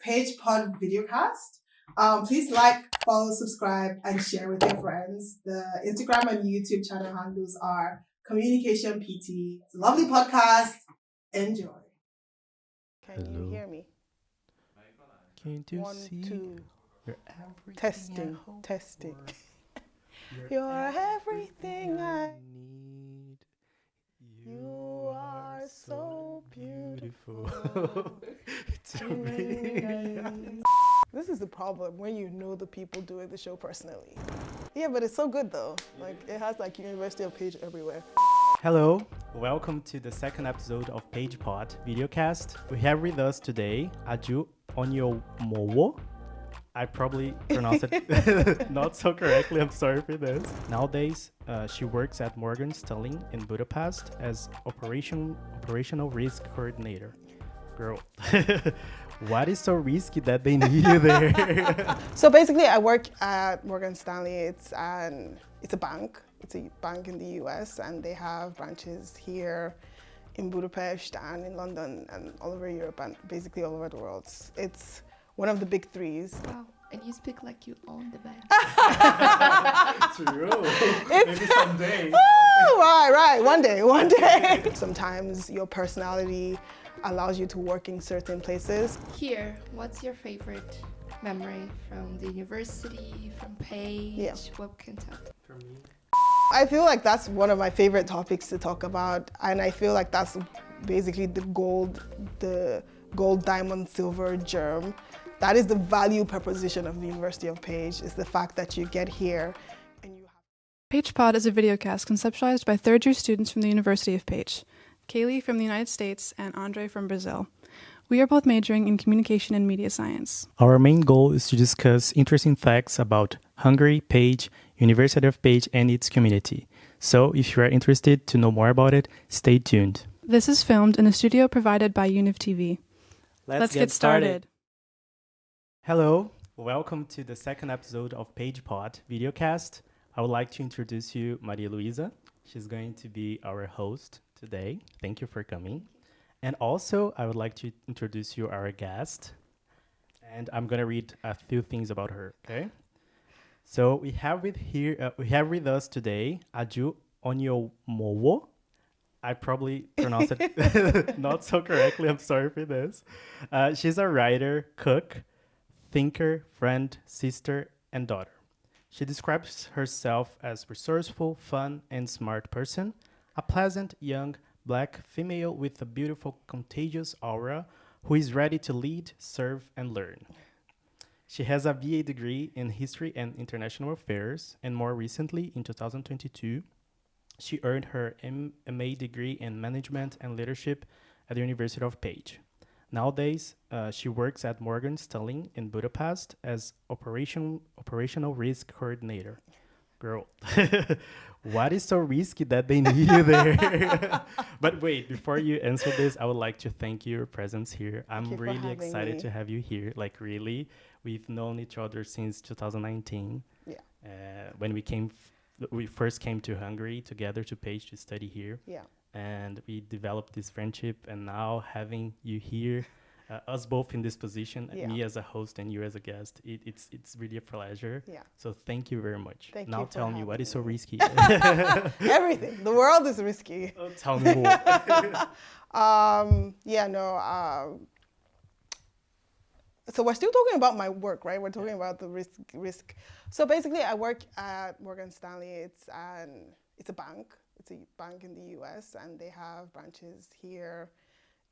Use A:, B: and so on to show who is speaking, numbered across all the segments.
A: Pécs Pod videocast. Please like, follow, subscribe, and share with your friends. The Instagram and YouTube channel handles are Communication PT. It's a lovely podcast. Enjoy.
B: Can you hear me?
C: Can't you
B: 1,
C: see?
B: 2.
C: You're everything
B: Testing,
C: I hope
B: testing.
C: for.
B: You're everything I
C: need.
B: You are so beautiful.
C: It's me.
B: This is the problem when you know the people doing the show personally. Yeah, but it's so good though. Like it has like University of Pécs everywhere.
C: Hello, welcome to the second episode of Pécs Pod videocast. We have with us today Aju Onyemowo. I probably pronounced it not so correctly, I'm sorry for this. Nowadays, she works at Morgan Stanley in Budapest as operational risk coordinator. Girl, what is so risky that they need you there?
B: So basically I work at Morgan Stanley. It's a bank. It's a bank in the US and they have branches here in Budapest and in London and all over Europe and basically all over the world. It's one of the big threes.
D: Wow, and you speak like you own the bank.
C: True. Maybe someday.
B: Right. One day. Sometimes your personality allows you to work in certain places.
D: Here, what's your favorite memory from the university, from Pécs?
B: Yeah.
D: What can tell?
C: For me.
B: I feel like that's one of my favorite topics to talk about, and I feel like that's basically the gold, diamond, silver germ. That is the value proposition of the University of Pécs, is the fact that you get here and you have...
E: Pécs Pod is a videocast conceptualized by third-year students from the University of Pécs, Kaylee from the United States and André from Brazil. We are both majoring in communication and media science.
C: Our main goal is to discuss interesting facts about Hungary, Pécs, University of Pécs, and its community. So if you are interested to know more about it, stay tuned.
E: This is filmed in a studio provided by UnivTV. Let's get started.
C: Hello, welcome to the second episode of Pécs Pod videocast. I would like to introduce you Maria Luiza. She's going to be our host today. Thank you for coming. And also, I would like to introduce you our guest. And I'm going to read a few things about her, okay? So we have with us today Aju Onyemowo. I probably pronounced it not so correctly, I'm sorry for this. She's a writer, cook, thinker, friend, sister, and daughter. She describes herself as resourceful, fun, and smart person, a pleasant, young, Black female with a beautiful, contagious aura who is ready to lead, serve, and learn. She has a BA degree in History and International Affairs, and more recently, in 2022, she earned her MA degree in Management and Leadership at the University of Pécs. Nowadays, she works at Morgan Stanley in Budapest as operational risk coordinator. Girl, what is so risky that they need you there? But wait, before you answer this, I would like to thank your presence here. I'm really excited to have you here. Like really, we've known each other since 2019.
B: Yeah.
C: When we first came to Hungary together to Pécs to study here.
B: Yeah.
C: And we developed this friendship, and now having you here, us both in this position, me as a host and you as a guest, it's really a pleasure.
B: Yeah.
C: So thank you very much.
B: Thank
C: now
B: you for
C: tell me, what is so
B: having me.
C: risky?
B: Everything. The world is risky.
C: Oh, tell me more.
B: So we're still talking about my work, right? We're talking about the risk. So basically, I work at Morgan Stanley. It's a bank. It's a bank in the US, and they have branches here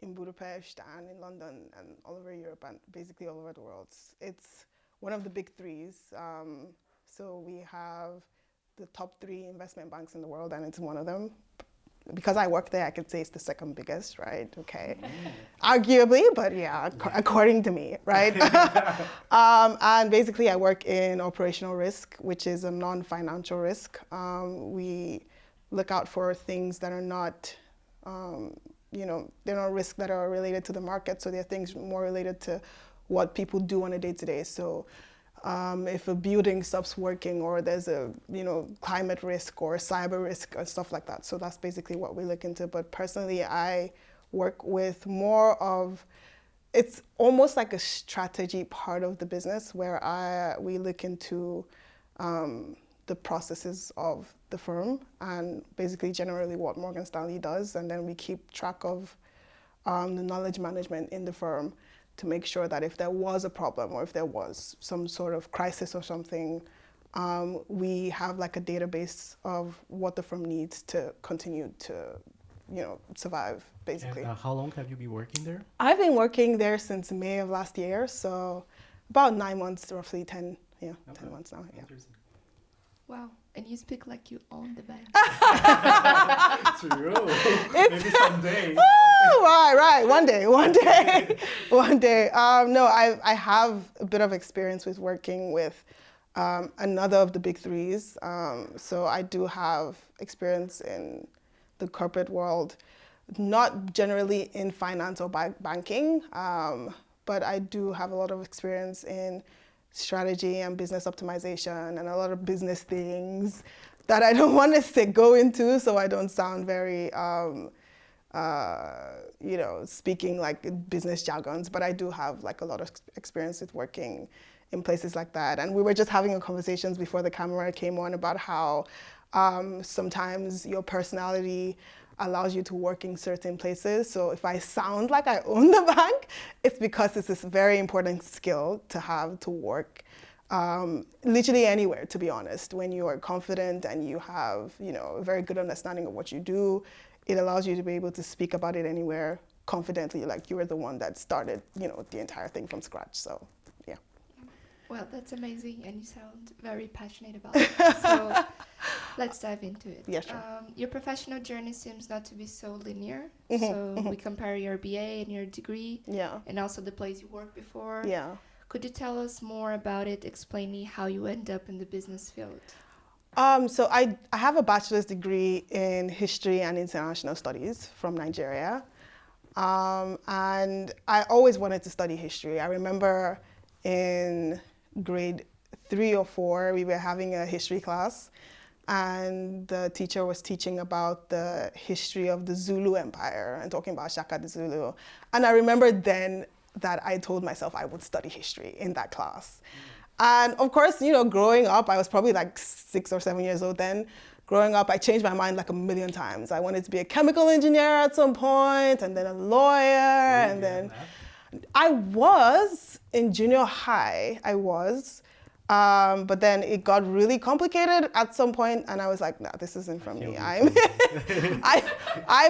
B: in Budapest and in London and all over Europe and basically all over the world. It's one of the big threes. So we have the top 3 investment banks in the world, and it's one of them. Because I work there, I could say it's the second biggest, right? Okay. Arguably, but yeah, according to me, right? And basically, I work in operational risk, which is a non-financial risk. We look out for things that are not, they're not risks that are related to the market. So they're things more related to what people do on a day-to-day. So if a building stops working, or there's a climate risk or cyber risk or stuff like that. So that's basically what we look into. But personally, I work with more of it's almost like a strategy part of the business where we look into the processes of the firm and basically generally what Morgan Stanley does, and then we keep track of the knowledge management in the firm to make sure that if there was a problem or if there was some sort of crisis or something, we have like a database of what the firm needs to continue to, survive, basically.
C: And how long have you been working there?
B: I've been working there since May of last year, so about 9 months, roughly 10 months now. Yeah.
D: Wow, and you speak like you own the bank.
C: True. Maybe someday.
B: Oh, right. One day. No, I have a bit of experience with working with another of the big threes. So I do have experience in the corporate world, not generally in finance or banking, but I do have a lot of experience in strategy and business optimization and a lot of business things that I don't want to go into, so I don't sound very, speaking like business jargons, but I do have like a lot of experience with working in places like that. And we were just having a conversations before the camera came on about how sometimes your personality allows you to work in certain places. So if I sound like I own the bank, it's because it's this very important skill to have to work literally anywhere, to be honest. When you are confident and you have, a very good understanding of what you do, it allows you to be able to speak about it anywhere confidently, like you were the one that started, the entire thing from scratch. So, yeah.
D: Well, that's amazing, and you sound very passionate about it. So let's dive into it.
B: Yeah, sure.
D: Your professional journey seems not to be so linear. So we compare your BA and your degree, and also the place you worked before.
B: Yeah.
D: Could you tell us more about it, explaining how you end up in the business field?
B: So I have a bachelor's degree in history and international studies from Nigeria. And I always wanted to study history. I remember in grade 3 or 4, we were having a history class, and the teacher was teaching about the history of the Zulu Empire and talking about Shaka the Zulu. And I remember then that I told myself I would study history in that class. And of course, growing up, I was probably like 6 or 7 years old then. Growing up, I changed my mind like a million times. I wanted to be a chemical engineer at some point, and then a lawyer, and then I was in junior high, but then it got really complicated at some point, and I was like, no, this isn't for me. I'm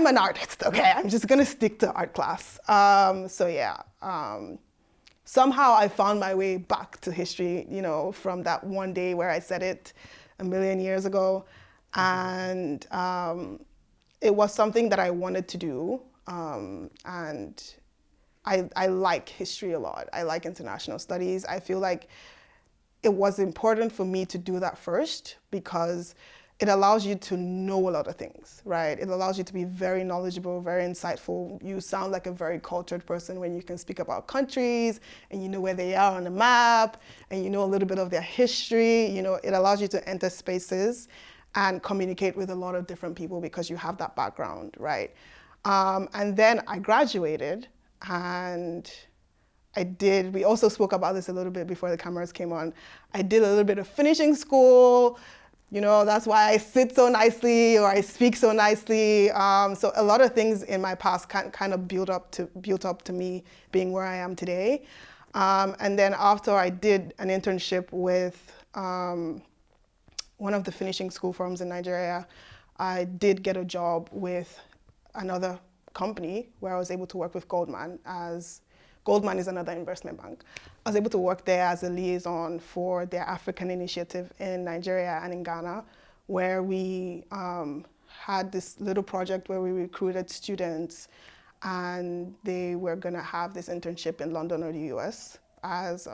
B: an artist, okay? I'm just gonna stick to art class. Somehow I found my way back to history, from that one day where I said it a million years ago. And it was something that I wanted to do, and I like history a lot. I like international studies. I feel like it was important for me to do that first because it allows you to know a lot of things, right? It allows you to be very knowledgeable, very insightful. You sound like a very cultured person when you can speak about countries and you know where they are on the map and you know a little bit of their history. It allows you to enter spaces and communicate with a lot of different people because you have that background, right? And then I graduated, and we also spoke about this a little bit before the cameras came on. I did a little bit of finishing school. That's why I sit so nicely or I speak so nicely. So a lot of things in my past kind of built up to me being where I am today. And then after I did an internship with one of the finishing school firms in Nigeria, I did get a job with another company where I was able to work with Goldman is another investment bank. I was able to work there as a liaison for their African initiative in Nigeria and in Ghana, where we had this little project where we recruited students, and they were gonna have this internship in London or the US as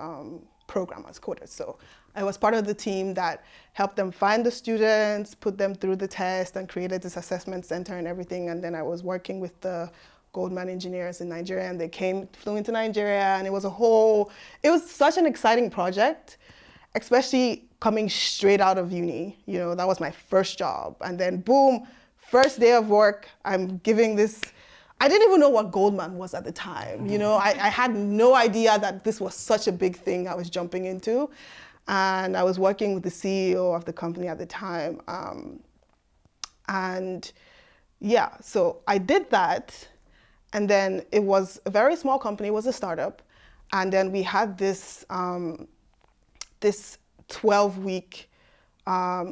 B: programmers, coders. So I was part of the team that helped them find the students, put them through the test, and created this assessment center and everything. And then I was working with the Goldman engineers in Nigeria, and they flew into Nigeria, and it was such an exciting project, especially coming straight out of uni. That was my first job. And then boom, first day of work, I'm giving this I didn't even know what Goldman was at the time. You know, I had no idea that this was such a big thing I was jumping into. And I was working with the CEO of the company at the time. And yeah, so I did that. And then it was a very small company, it was a startup. And then we had this, this 12-week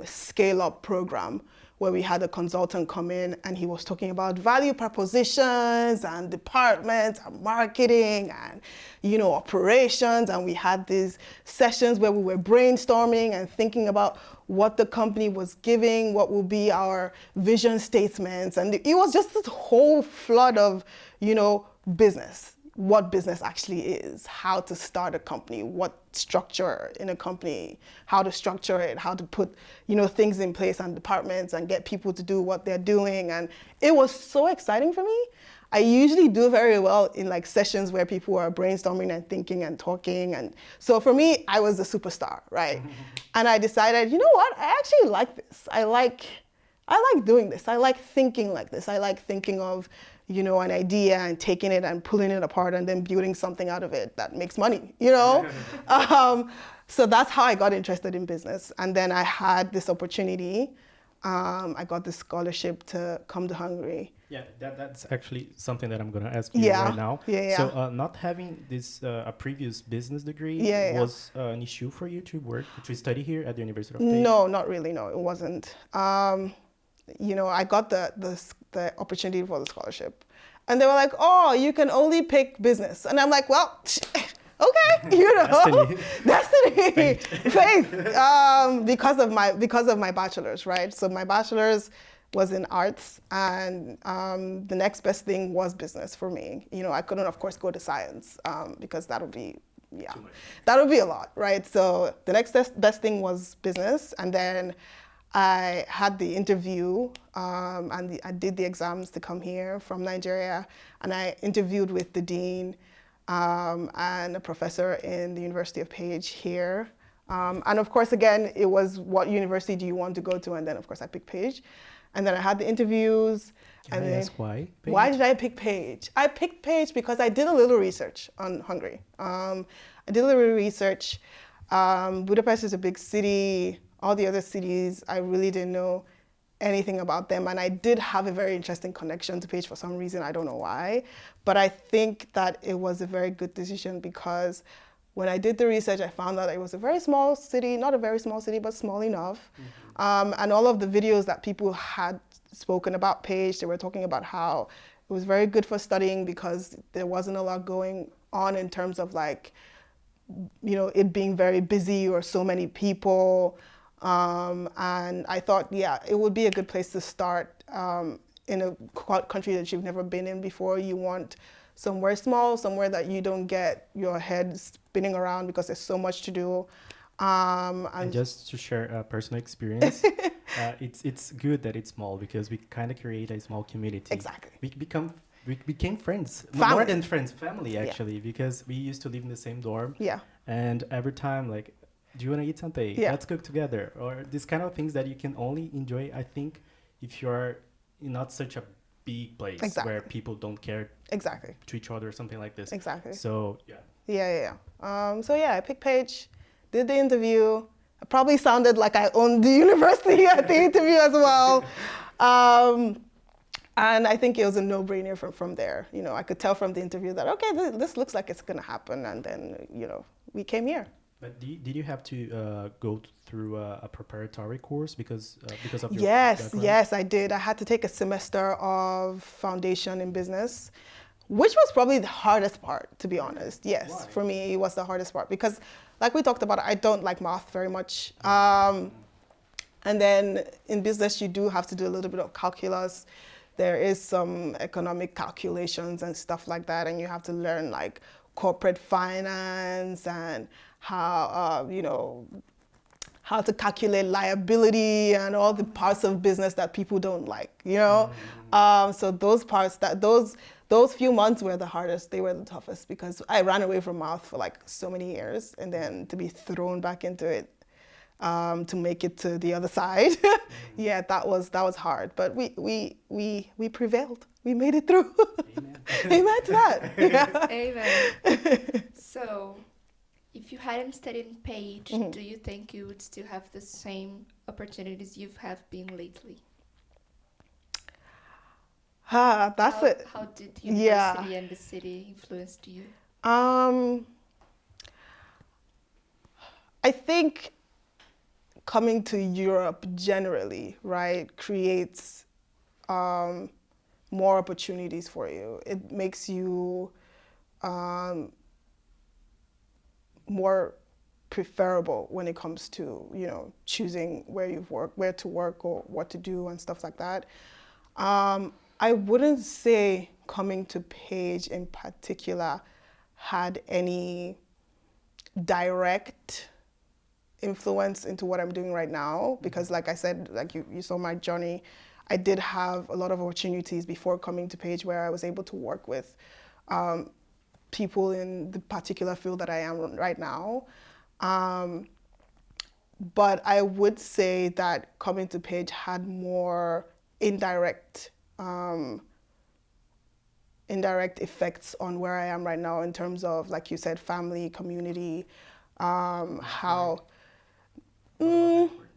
B: scale-up program where we had a consultant come in and he was talking about value propositions and departments and marketing and, you know, operations. And we had these sessions where we were brainstorming and thinking about what the company was giving, what will be our vision statements. And it was just this whole flood of, you know, business. What business actually is, how to start a company, what structure in a company, how to structure it, how to put, you know, things in place and departments and get people to do what they're doing. And it was so exciting for me. I usually do very well in like sessions where people are brainstorming and thinking and talking. And so for me, I was a superstar, right? And I decided, you know what, I actually like this. I like doing this. I like thinking like this. I like thinking of, you know, an idea and taking it and pulling it apart and then building something out of it that makes money, you know? So that's how I got interested in business. And then I had this opportunity. I got this scholarship to come to Hungary.
C: Yeah, that's actually something that I'm going to ask you right now.
B: Yeah.
C: So not having this a previous business degree was an issue for you to study here at the University of Pécs?
B: No, not really. No, it wasn't. You know, I got the opportunity for the scholarship. And they were like, oh, you can only pick business. And I'm like, well, okay, you know, destiny, faith, because of my bachelor's, right? So my bachelor's was in arts, and the next best thing was business for me. You know, I couldn't, of course, go to science because that would be, that would be a lot, right? So the next best thing was business, and then I had the interview and I did the exams to come here from Nigeria, and I interviewed with the dean and a professor in the University of Pécs here. And of course, again, it was what university do you want to go to? And then, of course, I picked Pécs. And then I had the interviews.
C: Can I ask why? Pécs?
B: Why did I pick Pécs? I picked Pécs because I did a little research on Hungary. I did a little research. Budapest is a big city. All the other cities, I really didn't know anything about them. And I did have a very interesting connection to Pécs for some reason, I don't know why. But I think that it was a very good decision because when I did the research, I found out it was a very small city, not a very small city, but small enough. And all of the videos that people had spoken about Pécs, they were talking about how it was very good for studying because there wasn't a lot going on in terms of like, you know, it being very busy or so many people. And I thought, yeah, it would be a good place to start in a country that you've never been in before. You want somewhere small, somewhere that you don't get your head spinning around because there's so much to do.
C: And just to share a personal experience, it's good that it's small because we kind of create a small community.
B: Exactly.
C: We became friends,
B: family.
C: More than friends, family actually, because we used to live in the same dorm.
B: Yeah.
C: And every time, like, do you want to eat something?
B: Yeah.
C: Let's cook together. Or these kind of things that you can only enjoy, I think, if you're in not such a big place where people don't care to each other or something like this.
B: Exactly.
C: So, yeah.
B: So, yeah, I picked Pécs, did the interview. I probably sounded like I owned the university at the interview as well. And I think it was a no-brainer from there. You know, I could tell from the interview that, okay, this looks like it's going to happen. And then, you know, we came here.
C: But did you have to go through a preparatory course because of your background?
B: Yes, I did. I had to take a semester of foundation in business, which was probably the hardest part, to be honest. Yes,
C: Why?
B: For me, it was the hardest part because, like we talked about, I don't like math very much. And then in business, you do have to do a little bit of calculus. There is some economic calculations and stuff like that, and you have to learn like corporate finance and how, you know, how to calculate liability and all the parts of business that people don't like, you know? So those parts, those few months were the hardest, they were the toughest because I ran away from math for like so many years, and then to be thrown back into it to make it to the other side. Yeah, that was hard, but we prevailed. We made it through.
C: Amen.
B: Amen to that. Yeah.
D: Amen. So, if you hadn't studied in Pécs, do you think you would still have the same opportunities you have been lately?
B: That's it.
D: How did the university and the city influenced you?
B: I think coming to Europe generally, right, creates more opportunities for you. It makes you more preferable when it comes to, you know, choosing where to work or what to do and stuff like that. I wouldn't say coming to Pécs in particular had any direct influence into what I'm doing right now, because like I said, like you saw my journey, I did have a lot of opportunities before coming to Pécs where I was able to work with people in the particular field that I am right now. But I would say that coming to Pécs had more indirect effects on where I am right now in terms of, like you said, family, community,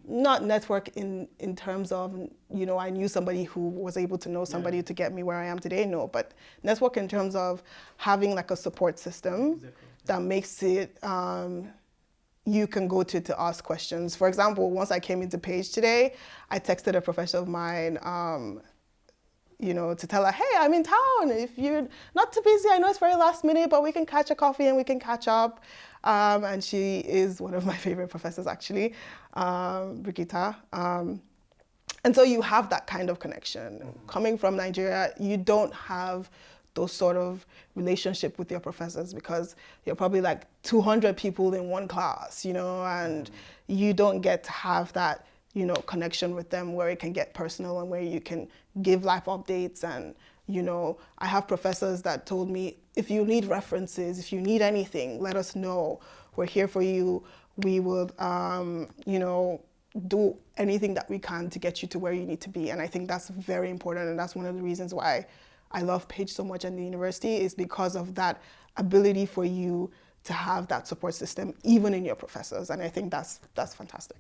B: not network in terms of, you know, I knew somebody who was able to know somebody to get me where I am today, no, but network in terms of having like a support system that makes it, you can go to ask questions. For example, once I came into Pécs today, I texted a professor of mine, you know, to tell her, hey, I'm in town. If you're not too busy, I know it's very last minute, but we can catch a coffee and we can catch up. And she is one of my favorite professors, actually, Brigitta. And so you have that kind of connection. Coming from Nigeria, you don't have those sort of relationship with your professors because you're probably like 200 people in one class, you know, and you don't get to have that, you know, connection with them where it can get personal and where you can give life updates. And, you know, I have professors that told me, if you need references, if you need anything, let us know. We're here for you. We will, you know, do anything that we can to get you to where you need to be. And I think that's very important. And that's one of the reasons why I love Pécs so much and the university, is because of that ability for you to have that support system, even in your professors. And I think that's fantastic.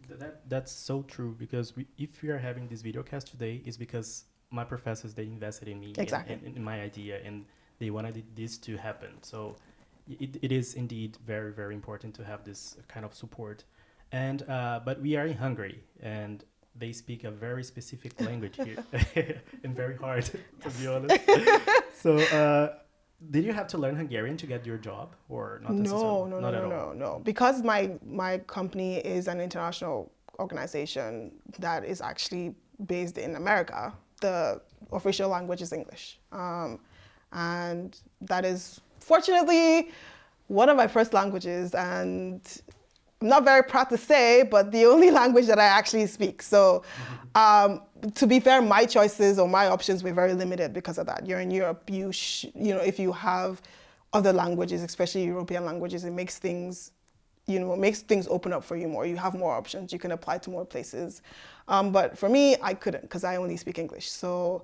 C: That's so true, because if we are having this video cast today, is because my professors, they invested in me,
B: exactly,
C: in my idea, and they wanted this to happen. So it is indeed very, very important to have this kind of support. And but we are in Hungary, and they speak a very specific language here, and very hard, to be honest. So did you have to learn Hungarian to get your job, or not necessarily?
B: No. Because my company is an international organization that is actually based in America, the official language is English. And that is, fortunately, one of my first languages, and I'm not very proud to say, but the only language that I actually speak. So to be fair, my choices or my options were very limited because of that. You're in Europe, you know, if you have other languages, especially European languages, it makes things, you know, it makes things open up for you more. You have more options, you can apply to more places. But for me, I couldn't, because I only speak English. So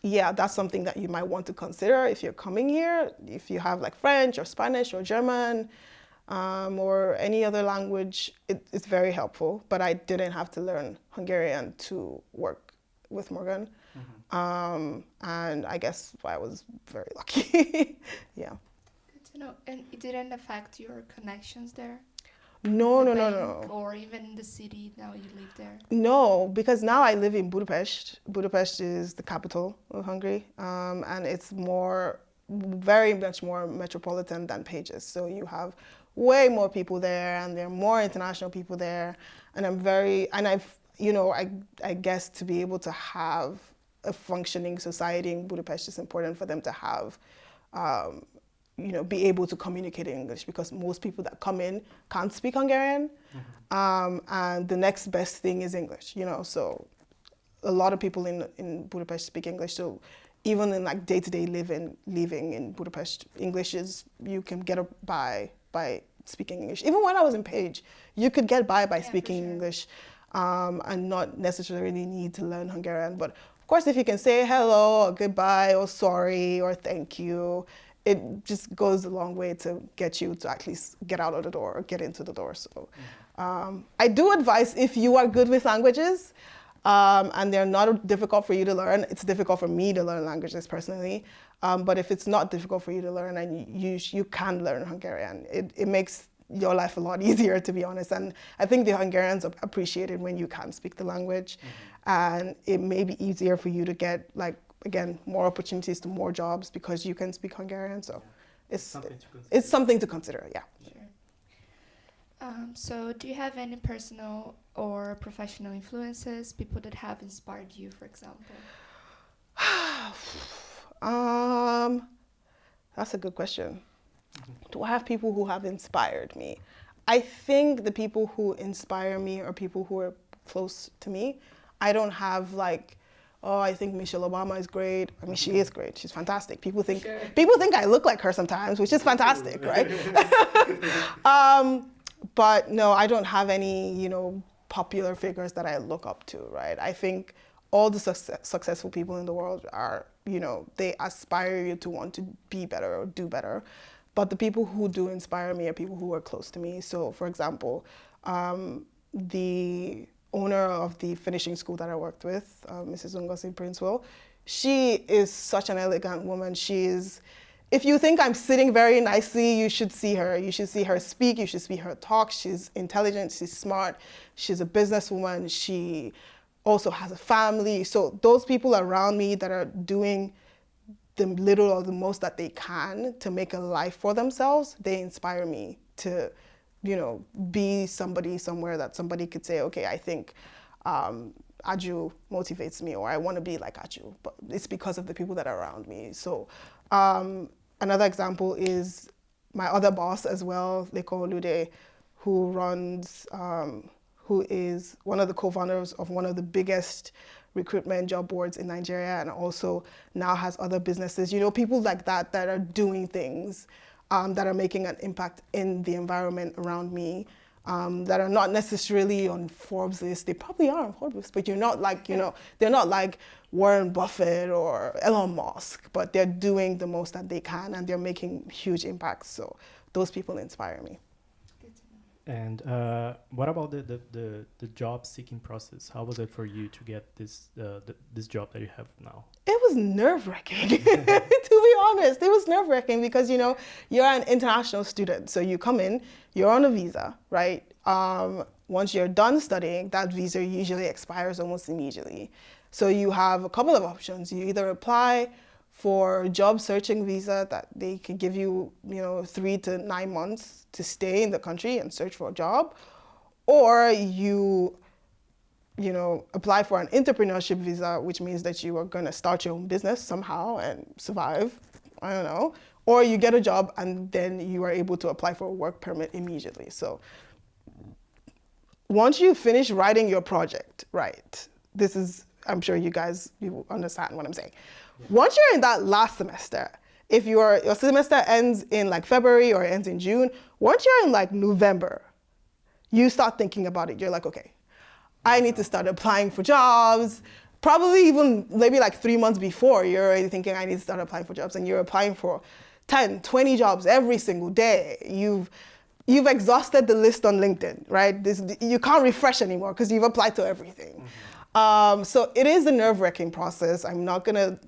B: yeah, that's something that you might want to consider if you're coming here. If you have like French or Spanish or German, or any other language, it's very helpful. But I didn't have to learn Hungarian to work with Morgan. And I guess I was very lucky. Yeah.
D: Good to know. And it didn't affect your connections there?
B: No.
D: Or even in the city, now you live there?
B: No, because now I live in Budapest. Budapest is the capital of Hungary, and it's very much more metropolitan than Pécs. So you have way more people there, and there are more international people there. And I guess to be able to have a functioning society in Budapest, is important for them to have, you know, be able to communicate in English, because most people that come in can't speak Hungarian. And the next best thing is English, you know, so a lot of people in Budapest speak English. So even in like day-to-day living in Budapest, English is, you can get by speaking English. Even when I was in Pécs, you could get by
D: Yeah,
B: speaking
D: for sure.
B: English and not necessarily need to learn Hungarian. But of course, if you can say hello or goodbye or sorry or thank you, it just goes a long way to get you to at least get out of the door or get into the door. So I do advise, if you are good with languages and they're not difficult for you to learn, it's difficult for me to learn languages personally. But if it's not difficult for you to learn and you can learn Hungarian, it makes your life a lot easier, to be honest. And I think the Hungarians appreciate it when you can speak the language. And it may be easier for you to get, like, again, more opportunities to more jobs because you can speak Hungarian. So it's something to consider, yeah.
D: So do you have any personal or professional influences, people that have inspired you, for example?
B: That's a good question. Do I have people who have inspired me? I think the people who inspire me are people who are close to me. I don't have like, oh, I think Michelle Obama is great. I mean, she is great. She's fantastic. People think I look like her sometimes, which is fantastic, right? But no, I don't have any, popular figures that I look up to, right? I think all the successful people in the world are, they aspire you to want to be better or do better. But the people who do inspire me are people who are close to me. So, for example, the owner of the finishing school that I worked with, Mrs. Ungosi Princewell, she is such an elegant woman. If you think I'm sitting very nicely, you should see her. You should see her speak, you should see her talk. She's intelligent, she's smart, she's a businesswoman, she also has a family. So those people around me that are doing the little or the most that they can to make a life for themselves, they inspire me to, be somebody somewhere that somebody could say, okay, I think Aju motivates me, or I want to be like Aju, but it's because of the people that are around me. So another example is my other boss as well, Leko Lude, who is one of the co-founders of one of the biggest recruitment job boards in Nigeria, and also now has other businesses. People like that are doing things that are making an impact in the environment around me, that are not necessarily on Forbes list. They probably are on Forbes list, but you're not like, they're not like Warren Buffett or Elon Musk, but they're doing the most that they can and they're making huge impacts. So those people inspire me.
C: And what about the job seeking process? How was it for you to get this job that you have now?
B: It was nerve-wracking, to be honest. It was nerve-wracking because, you're an international student. So you come in, you're on a visa, right? Once you're done studying, that visa usually expires almost immediately. So you have a couple of options. You either apply for job searching visa that they can give you, 3 to 9 months to stay in the country and search for a job, or you apply for an entrepreneurship visa, which means that you are going to start your own business somehow and survive, I don't know, or you get a job and then you are able to apply for a work permit immediately. So once you finish writing your project, right, this is, I'm sure you understand what I'm saying. Once you're in that last semester, if your semester ends in like February or ends in June, once you're in like November, you start thinking about it. You're like, okay, I need to start applying for jobs. Probably even maybe like 3 months before, you're already thinking I need to start applying for jobs, and you're applying for 10, 20 jobs every single day. You've exhausted the list on LinkedIn, right? You can't refresh anymore because you've applied to everything. So it is a nerve-wracking process. I'm not gonna,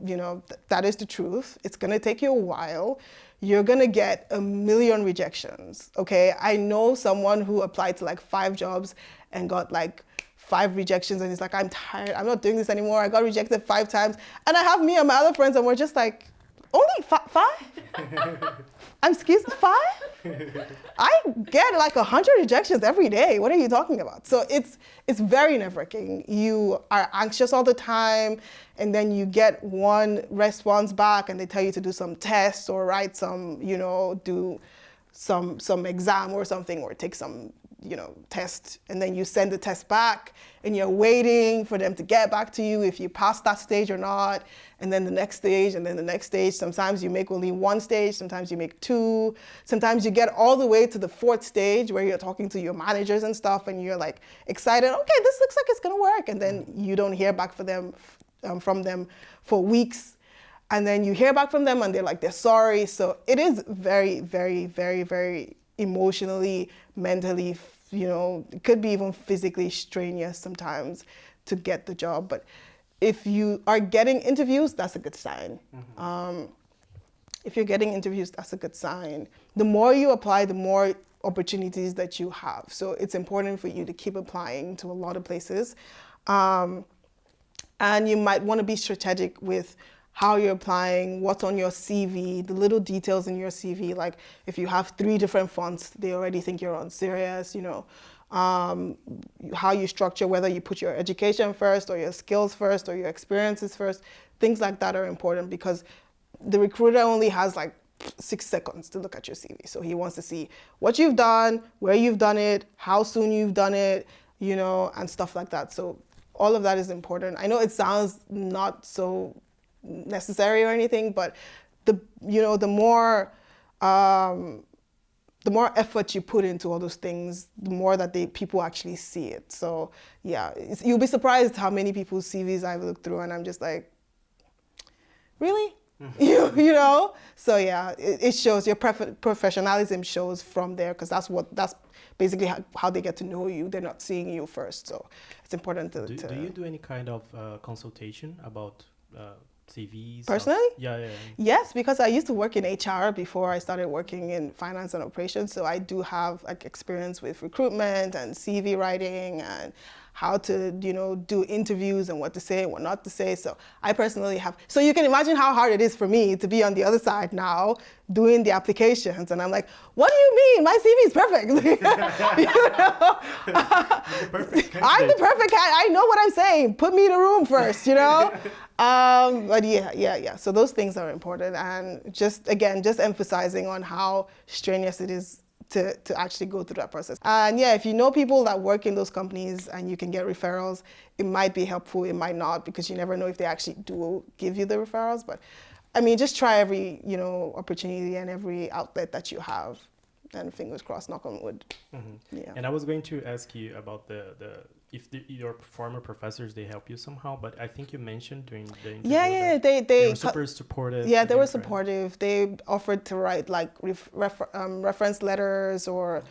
B: that is the truth. It's gonna take you a while. You're gonna get a million rejections, okay? I know someone who applied to like 5 jobs and got like 5 rejections, and he's like, I'm tired, I'm not doing this anymore. I got rejected 5 times. And I have me and my other friends, and we're just like, only 5? Excuse me, 5? I get like 100 rejections every day. What are you talking about? So it's very nerve-wracking. You are anxious all the time, and then you get one response back, and they tell you to do some tests or write some, do some exam or something, or take some test, and then you send the test back, and you're waiting for them to get back to you if you pass that stage or not, and then the next stage, and then the next stage. Sometimes you make only one stage, sometimes you make two, sometimes you get all the way to the fourth stage where you're talking to your managers and stuff, and you're like excited, okay, this looks like it's gonna work, and then you don't hear back from them for weeks, and then you hear back from them and they're sorry. So it is very, very, very, very emotionally, mentally, it could be even physically strenuous sometimes to get the job. But if you are getting interviews, that's a good sign. If you're getting interviews, that's a good sign. The more you apply, the more opportunities that you have. So it's important for you to keep applying to a lot of places. And you might want to be strategic with how you're applying, what's on your CV, the little details in your CV, like if you have 3 different fonts, they already think you're unserious, how you structure, whether you put your education first or your skills first or your experiences first, things like that are important because the recruiter only has 6 seconds to look at your CV. So he wants to see what you've done, where you've done it, how soon you've done it, and stuff like that. So all of that is important. I know it sounds not so necessary or anything, but the more effort you put into all those things, the more that people actually see it. So yeah, you'll be surprised how many people's CVs I've looked through, and I'm just like, really? So yeah, it shows your professionalism shows from there, because that's basically how they get to know you. They're not seeing you first, so it's important to. Do
C: you do any kind of consultation about CVs?
B: Personally?
C: Yeah.
B: Yes, because I used to work in HR before I started working in finance and operations. So I do have experience with recruitment and CV writing and how to, do interviews and what to say and what not to say. So I personally have. So you can imagine how hard it is for me to be on the other side now doing the applications. And I'm like, what do you mean? My CV is perfect. I'm the perfect candidate. I know what I'm saying. Put me in a room first, But yeah. So those things are important. And just emphasizing on how strenuous it is to actually go through that process. And yeah, if you know people that work in those companies and you can get referrals, it might be helpful, it might not, because you never know if they actually do give you the referrals. But I mean, just try every, opportunity and every outlet that you have, and fingers crossed, knock on wood.
C: Mm-hmm.
B: Yeah.
C: And I was going to ask you about if your former professors, they help you somehow, but I think you mentioned during the interview they were super supportive.
B: Yeah, they were supportive. They offered to write reference letters, or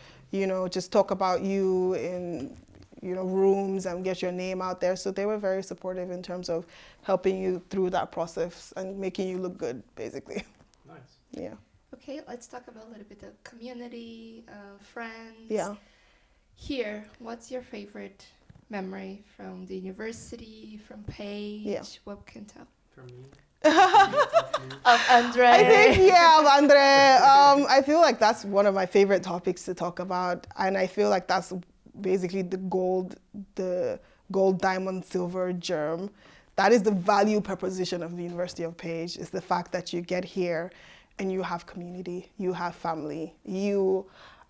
B: just talk about you in rooms and get your name out there. So they were very supportive in terms of helping you through that process and making you look good, basically.
C: Nice.
B: Yeah.
D: Okay, let's talk about a little bit of community, friends.
B: Yeah.
D: Here, what's your favorite memory from the university, from Pécs?
B: Yeah.
D: What can tell?
C: For me.
D: Of André.
B: I think, of André. I feel like that's one of my favorite topics to talk about, and I feel like that's basically the gold, diamond, silver germ. That is the value proposition of the University of Pécs, is the fact that you get here and you have community, you have family,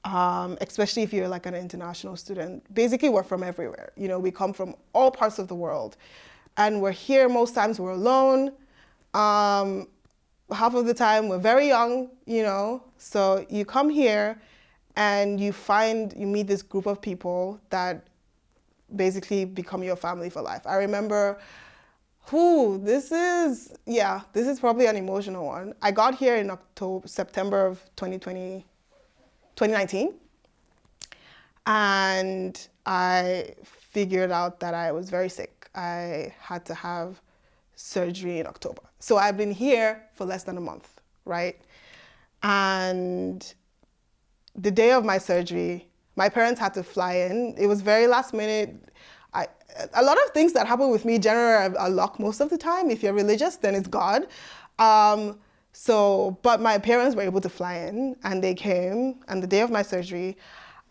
B: especially if you're an international student. Basically, we're from everywhere. We come from all parts of the world, and we're here most times we're alone. Half of the time we're very young, so you come here and you meet this group of people that basically become your family for life. I remember, this is probably an emotional one. I got here in September of 2019, and I figured out that I was very sick. I had to have surgery in October. So I've been here for less than a month, right? And the day of my surgery, my parents had to fly in. It was very last minute. A lot of things that happen with me generally are luck most of the time. If you're religious, then it's God. But my parents were able to fly in, and they came, and the day of my surgery,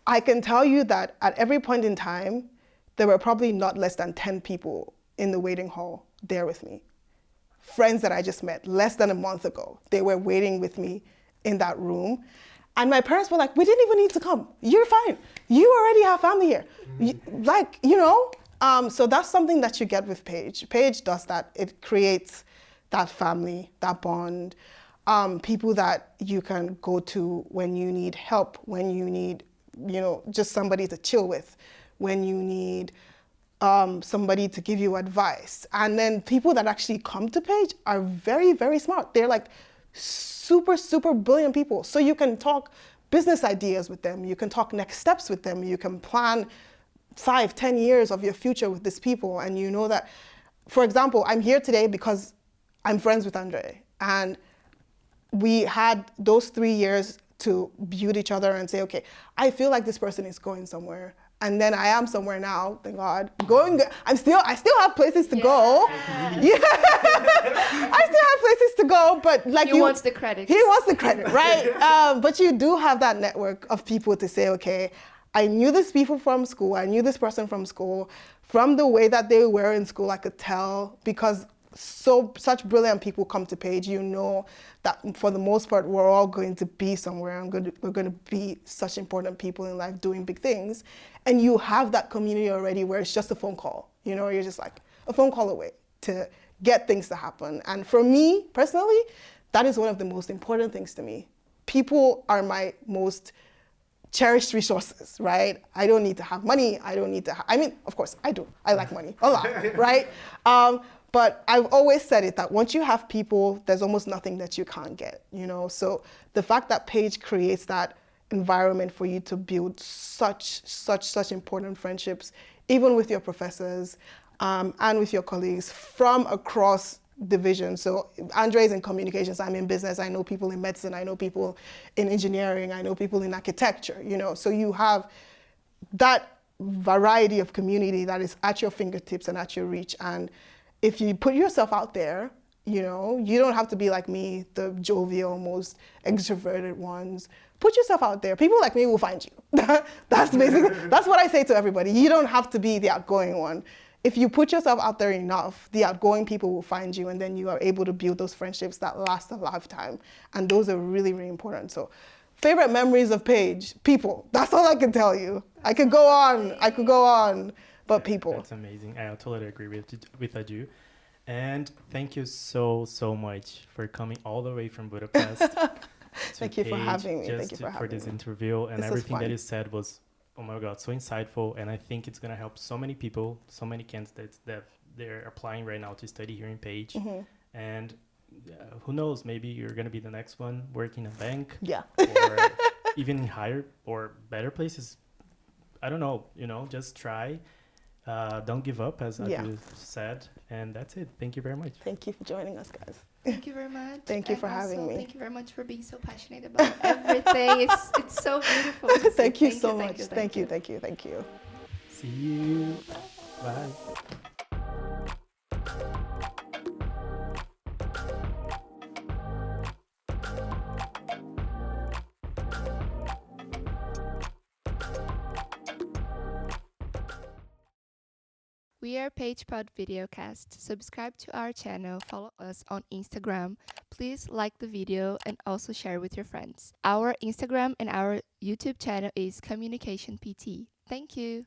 B: I can tell you that at every point in time, there were probably not less than 10 people in the waiting hall there with me. Friends that I just met less than a month ago, they were waiting with me in that room. And my parents were like, we didn't even need to come. You're fine. You already have family here. So that's something that you get with Pécs. Pécs does that. It creates that family, that bond, people that you can go to when you need help, when you need, just somebody to chill with, when you need somebody to give you advice. And then people that actually come to Pécs are very, very smart. They're like super, super brilliant people. So you can talk business ideas with them. You can talk next steps with them. You can plan 5-10 years of your future with these people. And you know that, for example, I'm here today because I'm friends with André. And we had those 3 years to build each other and say, okay, I feel like this person is going somewhere. And then I am somewhere now, thank God. I still have places to go. Yeah. I still have places to go, but like
D: he wants the credit.
B: He wants the credit, right? But you do have that network of people to say, okay, I knew these people from school. I knew this person from school. From the way that they were in school, I could tell, because such brilliant people come to Pécs. You know that for the most part, we're all going to be somewhere. We're going to be such important people in life doing big things. And you have that community already where it's just a phone call. You're just like a phone call away to get things to happen. And for me, personally, that is one of the most important things to me. People are my most cherished resources, right? I don't need to have money. I don't need to of course, I do. I like money a lot, right? But I've always said it that once you have people, there's almost nothing that you can't get, So the fact that Pécs creates that environment for you to build such important friendships, even with your professors and with your colleagues from across divisions. So André is in communications, I'm in business, I know people in medicine, I know people in engineering, I know people in architecture, So you have that variety of community that is at your fingertips and at your reach. And if you put yourself out there, you don't have to be like me, the jovial, most extroverted ones. Put yourself out there. People like me will find you. That's what I say to everybody. You don't have to be the outgoing one. If you put yourself out there enough, the outgoing people will find you, and then you are able to build those friendships that last a lifetime. And those are really, really important. So favorite memories of Pécs, people. That's all I can tell you. I could go on, but people.
C: That's amazing. I totally agree with Aju. And thank you so much for coming all the way from Budapest.
B: Thank you for having me.
C: Thank you for this interview. And everything that you said was, oh my God, so insightful. And I think it's going to help so many people, so many candidates that they're applying right now to study here in Pécs. Mm-hmm. And who knows, maybe you're going to be the next one working in a bank.
B: Yeah.
C: Or even in higher or better places. I don't know, just try. Don't give up, as Aju said. And that's it. Thank you very much.
B: Thank you for joining us, guys.
D: Thank you very much.
B: Thank you for having me.
D: Thank you very much for being so passionate about everything. It's so beautiful.
B: Thank you so much. Thank you.
C: See you. Bye.
D: We are Pécs Pod videocast. Subscribe to our channel, follow us on Instagram. Please like the video and also share with your friends. Our Instagram and our YouTube channel is Communication PT. Thank you.